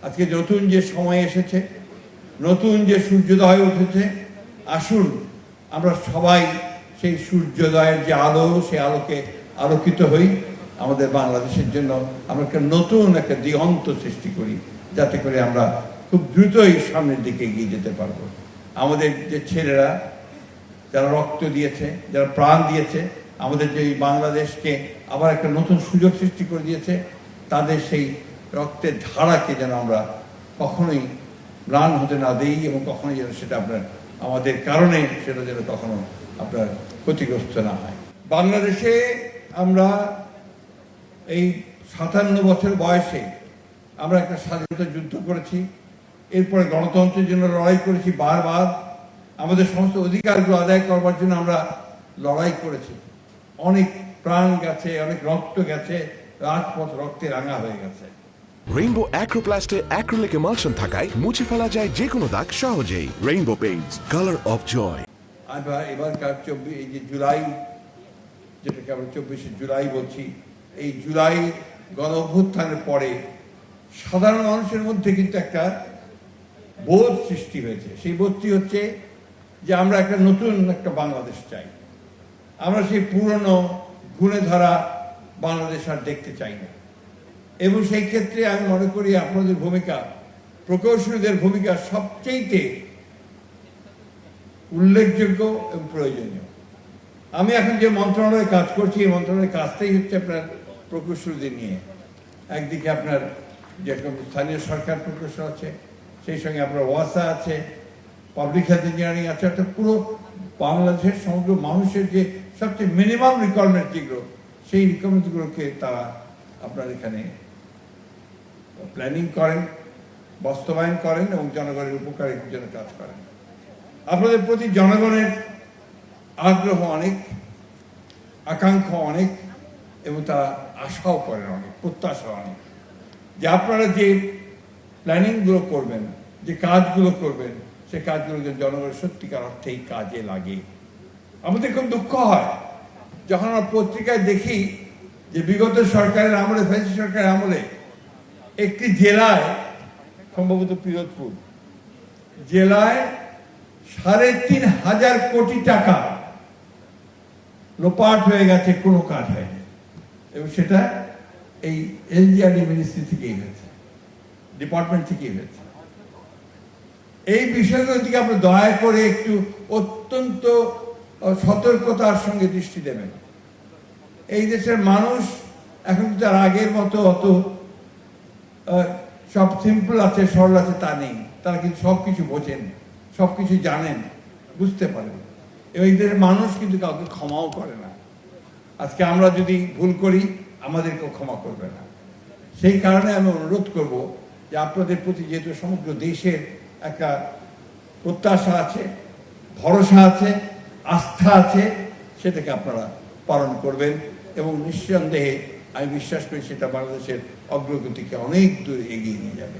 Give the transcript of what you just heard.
আজকে নতুন যে সময় এসেছে, নতুন যে সূর্যোদয় উঠেছে, আসুন আমরা সবাই সেই সূর্যোদয়ের যে আলো, সেই আলোকে আলোকিত হই। আমাদের বাংলাদেশের জন্য আমরা একটা নতুন একটা দিগন্ত সৃষ্টি করি, যাতে করে আমরা খুব দ্রুতই সামনের দিকে এগিয়ে যেতে পারবো। আমাদের যে ছেলেরা যারা রক্ত দিয়েছে, যারা প্রাণ দিয়েছে, আমাদের যে বাংলাদেশকে আবার একটা নতুন সুযোগ সৃষ্টি করে দিয়েছে, তাদের সেই রক্তের ধারাকে যেন আমরা কখনোই ম্লান হতে না দিই, এবং কখনোই যেন সেটা আপনার আমাদের কারণে সেটা যেন কখনো আপনার ক্ষতিগ্রস্ত না হয়। বাংলাদেশে আমরা এই 57 বছর বয়সে আমরা একটা স্বাধীনতা যুদ্ধ করেছি, এরপরে গণতন্ত্রের জন্য লড়াই করেছি বারবার, আমাদের সমস্ত অধিকারগুলো আদায় করবার জন্য আমরা লড়াই করেছি। অনেক প্রাণ গেছে, অনেক রক্ত গেছে, রাজপথ রক্তে রাঙা হয়ে গেছে। রেইনবো অ্যাক্রোপ্লাস্টে অ্যাক্রিলিক এমালশন থাকায় মুছে ফেলা যায় যে কোনো দাগ সহজেই। Rainbow paints, colour of joy. এবারকার 24 এই যে জুলাই, যেটাকে আমরা 24শে জুলাই বলছি, এই জুলাই গণ অভ্যুত্থানের পরে সাধারণ মানুষের মধ্যে কিন্তু একটা বোধ সৃষ্টি হয়েছে। সেই বোধটি হচ্ছে যে আমরা একটা নতুন একটা বাংলাদেশ চাই। আমরা সেই পুরনো ঘুণে ধরা বাংলাদেশ আর দেখতে চাই না। এবং সেই ক্ষেত্রে আমি মনে করি আপনাদের ভূমিকা, প্রকৌশলীদের ভূমিকা সবচেয়ে উল্লেখযোগ্য এবং প্রয়োজনীয়। আমি এখন যে মন্ত্রণালয়ে কাজ করছি, এই মন্ত্রণালয়ের কাজটাই হচ্ছে আপনার প্রকৌশলীদের নিয়ে। একদিকে আপনার যেরকম স্থানীয় সরকার প্রকৌশল আছে, সেই সঙ্গে আপনার ওয়াসা আছে, পাবলিক হেলথ ইঞ্জিনিয়ারিং আছে, অর্থাৎ পুরো বাংলাদেশের সমগ্র মানুষের যে সবচেয়ে মিনিমাম রিকোয়ারমেন্ট যেগুলো, সেই রিকোয়ারমেন্টগুলোকে তারা আপনার এখানে প্ল্যানিং করেন, বাস্তবায়ন করেন এবং জনগণের উপকারের জন্য কাজ করেন। আপনাদের প্রতি জনগণের আগ্রহ অনেক, আকাঙ্ক্ষা অনেক, এবং তারা আশাও করেন অনেক, প্রত্যাশা অনেক, যে আপনারা যে প্ল্যানিংগুলো করবেন, যে কাজগুলো করবেন, সে কাজগুলো জনগণের সত্যিকার অর্থেই কাজে লাগে। আমাদের খুব দুঃখ হয় যখন আমরা পত্রিকায় দেখি যে বিগত সরকারের আমলে, ফ্যাসিস্ট সরকারের আমলে একটি জেলায়, সম্ভবত পিরোজপুর জেলায় ৩,৫০০ কোটি টাকা লোপাট হয়ে গেছে, কোনো কাজ হয়নি। এবং সেটা এই এলজিআরডি মিনিস্ট্রি থেকেই হয়েছে, ডিপার্টমেন্ট থেকেই হয়েছে। এই বিষয়গুলোর দিকে আপনি দয়া করে একটু অত্যন্ত সতর্কতার সঙ্গে দৃষ্টি দেবেন। এই দেশের মানুষ এখন তার আগের মতো অত সব সিম্পল আছে, সরল আছে তা নেই। তারা কিন্তু সব কিছু বোঝেন, সব কিছু জানেন, বুঝতে পারেন, এবং এই দেশের মানুষ কিন্তু কাউকে ক্ষমাও করে না। আজকে আমরা যদি ভুল করি, আমাদেরকেও ক্ষমা করবে না। সেই কারণে আমি অনুরোধ করব যে আপনাদের প্রতি যেহেতু সমগ্র দেশের একটা প্রত্যাশা আছে, ভরসা আছে, আস্থা আছে, সেটাকে আপনারা পালন করবেন, এবং নিঃসন্দেহে আমি বিশ্বাস করি সেটা বাংলাদেশের অগ্রগতিকে অনেক দূর এগিয়ে নিয়ে যাবে।